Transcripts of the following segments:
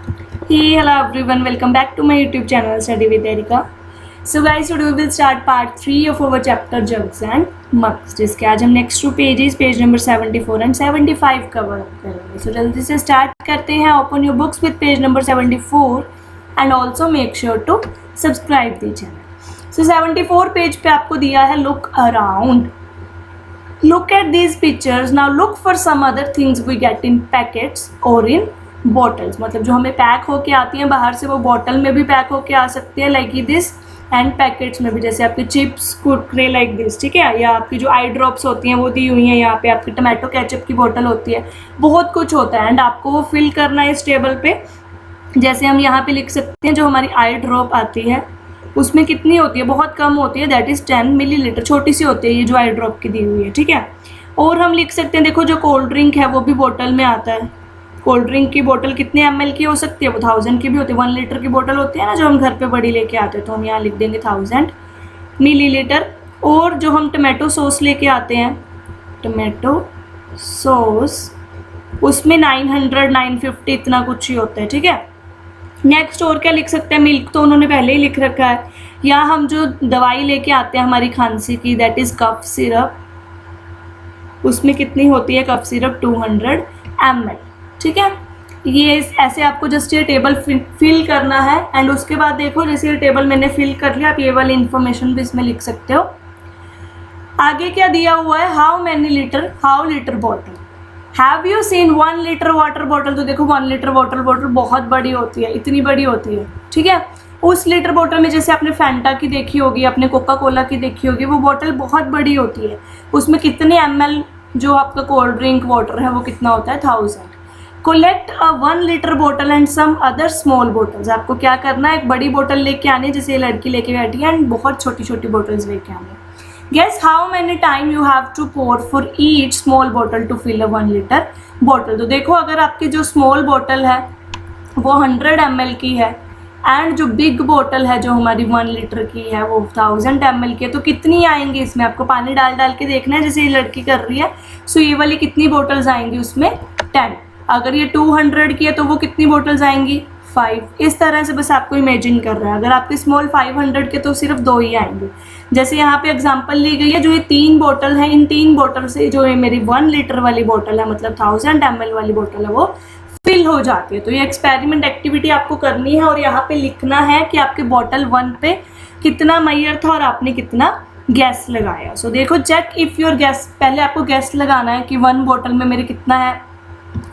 Hey, hello everyone, welcome back to my YouTube channel Study with Erika. So guys, today we will start part 3 of our chapter Jugs and Mugs, जिसके आज हम next two pages, page number 74 and 75 cover करेंगे. So जल्दी से start करते हैं. Open your books with page number 74 and also make sure to subscribe the channel. So 74 page पे आपको दिया है look around. Look at these pictures. Now look for some other things we get in packets or in bottles. मतलब जो हमें pack होके आती हैं बाहर से वो बॉटल में भी पैक होके आ सकती है लाइक दिस, एंड पैकेट्स में भी, जैसे आपके चिप्स कुरकुरे लाइक दिस, ठीक है, या आपकी जो आई ड्रॉप्स होती हैं वो दी हुई हैं, यहाँ पे आपकी टमाटो केचप की बोतल होती है, बहुत कुछ होता है एंड आपको वो फिल करना है इस टेबल पे. जैसे हम यहाँ पे लिख सकते हैं जो हमारी आई ड्रॉप आती है उसमें कितनी होती है, बहुत कम होती है, दैट इज़ 10 मिलीलीटर, छोटी सी होती है ये जो आई ड्रॉप की दी हुई है, ठीक है. और हम लिख सकते हैं, देखो जो कोल्ड ड्रिंक है वो भी बोतल में आता है. कोल्ड ड्रिंक की बोतल कितने ml की हो सकती है, वो 1000 की भी होती है. 1 लीटर की बोतल होती है ना जो हम घर पे बड़ी लेके आते हैं, तो हम यहाँ लिख देंगे 1000 मिलीलीटर. और जो हम टमाटो सॉस लेके आते हैं, टमाटो सॉस, उसमें 900 950 इतना कुछ ही होता है, ठीक है. नेक्स्ट और क्या लिख सकते हैं, मिल्क तो उन्होंने पहले ही लिख रखा है. या हम जो दवाई लेके आते हैं हमारी खांसी की, दैट इज़ कफ सिरप, उसमें कितनी होती है कफ सिरप, 200 ml, ठीक है. ये ऐसे आपको जस्ट ये टेबल फिल करना है एंड उसके बाद देखो जैसे ये टेबल मैंने फिल कर लिया, आप ये वाली इन्फॉर्मेशन भी इसमें लिख सकते हो. आगे क्या दिया हुआ है, how many litre, how litre bottle, have you seen 1 litre water bottle. तो देखो 1 लीटर वाटर बॉटल बहुत बड़ी होती है, इतनी बड़ी होती है, ठीक है. उस लीटर बॉटल में जैसे आपने फैंटा की देखी होगी, आपने कोका कोला की देखी होगी, वो बॉटल बहुत बड़ी होती है. उसमें कितने ml जो आपका कोल्ड ड्रिंक वाटर है वो कितना होता है, 1000. Collect a 1 litre bottle and some other small bottles. आपको क्या करना है, एक बड़ी बोतल लेके आनी है जैसे ये लड़की लेके बैठी है एंड बहुत छोटी छोटी बॉटल्स लेके आनी है. Guess how many time you have to pour for each small bottle to fill a 1 litre bottle. तो देखो अगर आपकी जो स्मॉल बॉटल है वो 100 ml की है एंड जो बिग बॉटल है जो हमारी 1 लीटर की है वो 1000 ml की है, तो कितनी आएंगी इसमें, आपको पानी डाल डाल के देखना है जैसे ये लड़की कर रही है. सो ये वाली कितनी बॉटल्स आएंगी उसमें, 10. अगर ये 200 की है तो वो कितनी बॉटल्स आएंगी, 5. इस तरह से बस आपको इमेजिन कर रहा है. अगर आपके स्मॉल 500 के तो सिर्फ 2 ही आएंगे. जैसे यहाँ पे एग्जांपल ली गई है, जो ये 3 बॉटल है, इन 3 बॉटल से जो ये मेरी 1 लीटर वाली बॉटल है मतलब 1000 ml वाली बॉटल है वो फिल हो जाती है. तो ये एक्सपेरिमेंट एक्टिविटी आपको करनी है और यहाँ पे लिखना है कि आपके बॉटल 1 पे कितना मैयर था और आपने कितना गैस लगाया. सो देखो चेक इफ़ योर गैस, पहले आपको गैस लगाना है कि 1 बॉटल में मेरे कितना है,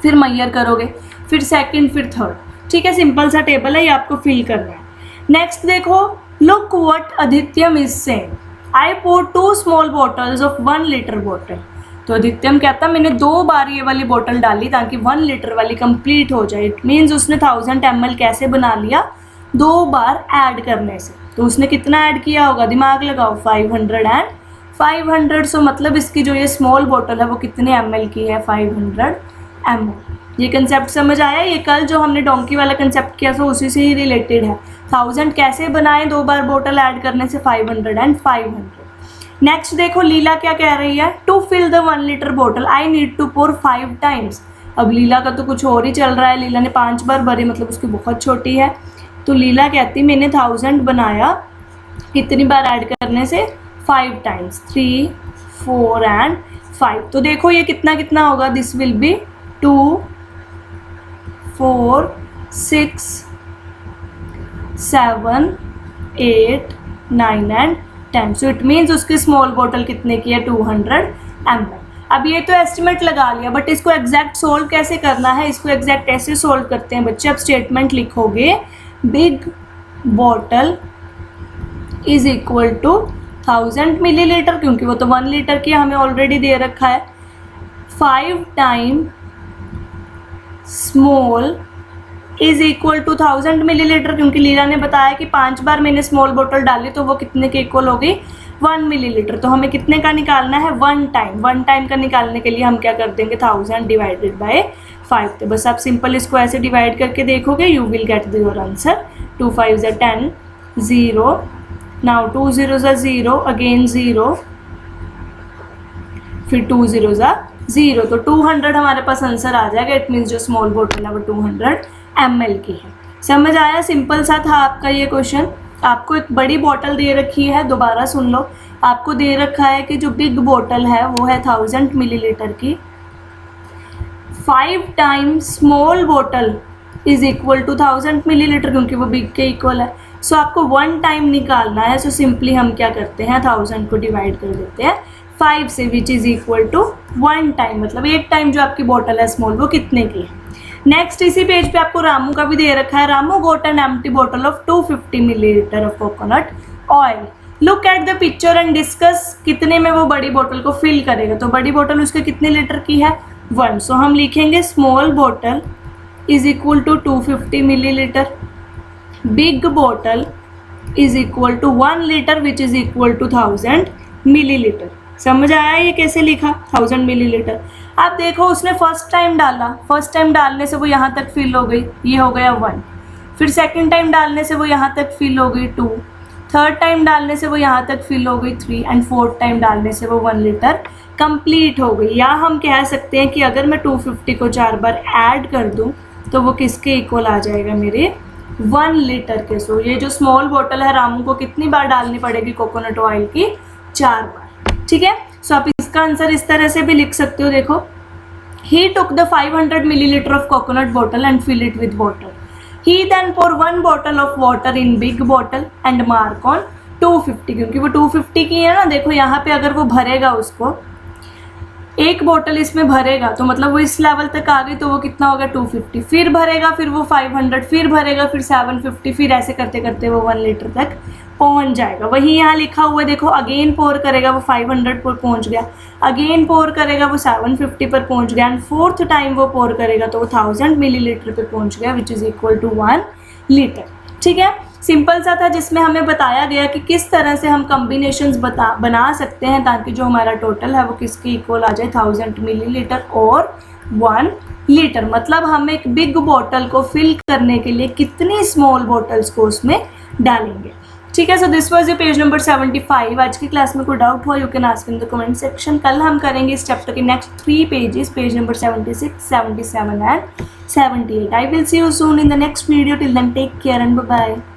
फिर मैयर करोगे, फिर सेकंड, फिर थर्ड, ठीक है. सिंपल सा टेबल है, ये आपको फिल करना है. नेक्स्ट देखो, look what Adityam is saying, I pour 2 small bottles of 1 litre bottle. तो आदित्यम कहता मैंने 2 बार ये वाली बॉटल डाली ताकि 1 लीटर वाली कंप्लीट हो जाए. इट मीन्स उसने 1000 ml कैसे बना लिया, 2 बार ऐड करने से. तो उसने कितना ऐड किया होगा, दिमाग लगाओ, 500 एंड 500. सो मतलब इसकी जो ये स्मॉल बॉटल है वो कितने ml की है, 500 ml. ये कंसेप्ट समझ आया. ये कल जो हमने डोंकी वाला कंसेप्ट किया था उसी से ही रिलेटेड है. 1000 कैसे बनाए, 2 बार बोतल ऐड करने से, 500 एंड 500. नेक्स्ट देखो लीला क्या कह रही है, to fill the 1 litre bottle I need to pour 5 times. अब लीला का तो कुछ और ही चल रहा है, लीला ने 5 बार भरी, मतलब उसकी बहुत छोटी है. तो लीला कहती मैंने 1000 बनाया कितनी बार ऐड करने से, 5 टाइम्स, 3 4 एंड 5. तो देखो ये कितना कितना होगा, this will be 2 4 6 7 8 9 and 10. So it means उसकी स्मॉल बॉटल कितने की है, 200 ml. अब ये तो एस्टिमेट लगा लिया, बट इसको एग्जैक्ट सोल्व कैसे करना है, इसको एग्जैक्ट ऐसे सोल्व करते हैं बच्चे. अब स्टेटमेंट लिखोगे, big bottle is equal to 1000 millilitre, क्योंकि वो तो 1 लीटर की हमें ऑलरेडी दे रखा है, 5 time small is equal to 1000 millilitre, क्योंकि लीला ने बताया कि 5 बार मैंने स्मॉल बॉटल डाली तो वो कितने के इक्वल हो गई, 1 मिलीलीटर. तो हमें कितने का निकालना है, 1 टाइम. 1 टाइम का निकालने के लिए हम क्या कर देंगे, 1000 डिवाइडेड बाय 5. तो बस आप सिंपल इसको ऐसे डिवाइड करके देखोगे, you will get your answer. 2 5 ज़ा 10, 0, नाउ 2 0 ज़ा 0, अगेन 0, फिर 2 0 ज़ा 0. तो 200 हमारे पास आंसर आ जाएगा. इट मीन्स जो स्मॉल बॉटल है वो 200 ml की है। समझ आया? सिंपल सा था आपका ये क्वेश्चन। आपको एक बड़ी बॉटल दे रखी है, दोबारा सुन लो, आपको दे रखा है कि जो बिग बॉटल है वो है 1000 मिलीलीटर की, 5 times small bottle is equal to 1000 millilitre, क्योंकि वो बिग के इक्वल है। सो आपको 1 टाइम निकालना है। सो सिंपली हम क्या करते हैं, 1000 को डिवाइड कर देते हैं 5 से, which is equal to 1 time, मतलब एक टाइम जो आपकी बॉटल है स्मॉल वो कितने की है। नेक्स्ट इसी पेज पे आपको रामू का भी दे रखा है। रामू गोट an empty bottle of 250 millilitre of coconut oil. Look at the picture and discuss कितने में वो बड़ी बोतल को फिल करेगा। तो बड़ी बोतल उसके कितने लीटर की है, 1। सो हम लिखेंगे स्मॉल बोतल is equal to 250 millilitre, big बोतल is equal to 1 litre which is equal to 1000 millilitre. समझ आया ये कैसे लिखा, 1000 मिलीलीटर। अब देखो उसने फर्स्ट टाइम डाला, फर्स्ट टाइम डालने से वो यहाँ तक फिल हो गई, ये हो गया 1। फिर सेकंड टाइम डालने से वो यहाँ तक फिल हो गई 2, थर्ड टाइम डालने से वो यहाँ तक फिल हो गई 3 एंड फोर्थ टाइम डालने से वो 1 लीटर कंप्लीट हो गई। या हम कह सकते हैं कि अगर मैं 250 को 4 बार ऐड कर दूँ तो वो किसके इक्वल आ जाएगा, मेरे 1 लीटर के। सो ये जो स्मॉल बॉटल है रामू को कितनी बार डालनी पड़ेगी कोकोनट ऑयल की, 4 बार। ठीक है, सो आप इसका आंसर इस तरह से भी लिख सकते हो। देखो, he took the 500 millilitre of coconut bottle and fill it with water. He then pour 1 bottle of water in big bottle and mark on 250, क्योंकि वो 250 की है ना। देखो यहाँ पे अगर वो भरेगा, उसको एक बोतल इसमें भरेगा तो मतलब वो इस लेवल तक आ गई, तो वो कितना होगा 250। फिर भरेगा, फिर वो 500, फिर भरेगा, फिर 750, फिर ऐसे करते करते वो 1 लीटर तक पहुंच जाएगा। वही यहाँ लिखा हुआ है, देखो, अगेन पोर करेगा वो 500 पर पहुंच गया, अगेन पोर करेगा वो 750 पर पहुंच गया, एंड फोर्थ टाइम वो पोर करेगा तो वो 1000 मिलीलीटर पर पहुंच गया, which is equal to 1 litre. ठीक है, सिंपल सा था, जिसमें हमें बताया गया कि किस तरह से हम कॉम्बिनेशंस बना सकते हैं ताकि जो हमारा टोटल है वो किसके इक्वल आ जाए, 1000 मिलीलीटर और 1 लीटर। मतलब हम एक बिग बॉटल को फिल करने के लिए कितनी स्मॉल बॉटल्स को उसमें डालेंगे। ठीक है, so this was your page number 75। आज की क्लास में कोई डाउट हुआ, you can ask in the comment section. कल हम करेंगे इस चैप्टर के next 3 pages, page number 76, 77 and 78। I will see you soon in the next video. Till then, take care and bye bye.